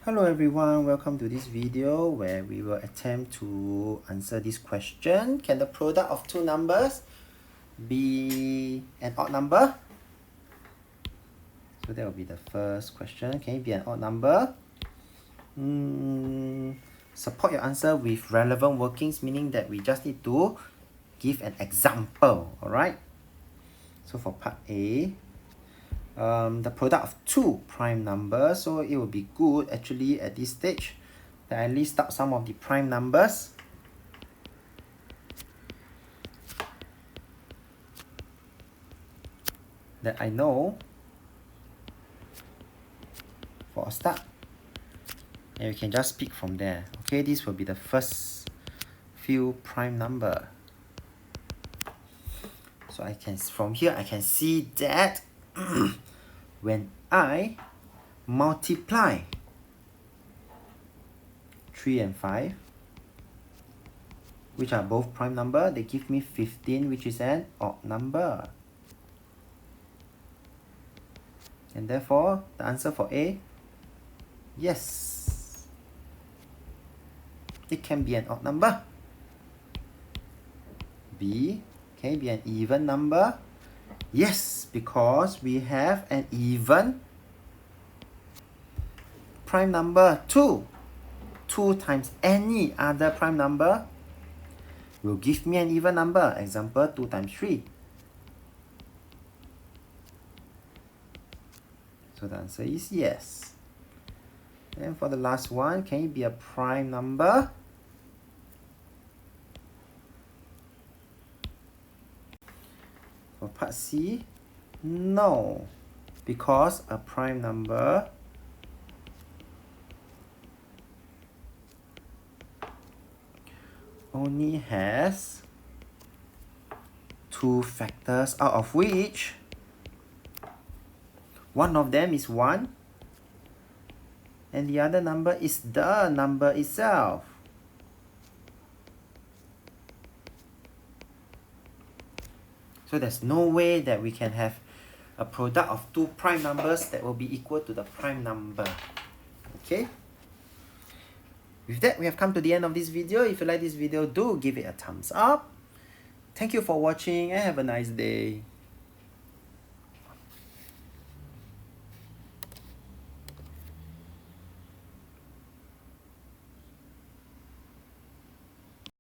Hello everyone, welcome to this video where we will attempt to answer this question. Can the product of two numbers be an odd number? So that will be the first question. Can it be an odd number? Support your answer with relevant workings, meaning that we just need to give an example, alright? So for part A, the product of two prime numbers, so it will be good actually at this stage that I list out some of the prime numbers. That I know for a start, and we can just pick from there. Okay, this will be the first few prime number. So from here I can see that when I multiply 3 and 5, which are both prime number, they give me 15, which is an odd number. And therefore, the answer for A, yes, it can be an odd number. B, can it be an even number? Yes, because we have an even prime number 2. 2 times any other prime number will give me an even number. Example, 2 times 3. So the answer is yes. And for the last one, can it be a prime number? For part C, no, because a prime number only has 2 factors, out of which one of them is 1 and the other number is the number itself. So there's no way that we can have a product of two prime numbers that will be equal to the prime number. Okay? With that, we have come to the end of this video. If you like this video, do give it a thumbs up. Thank you for watching and have a nice day.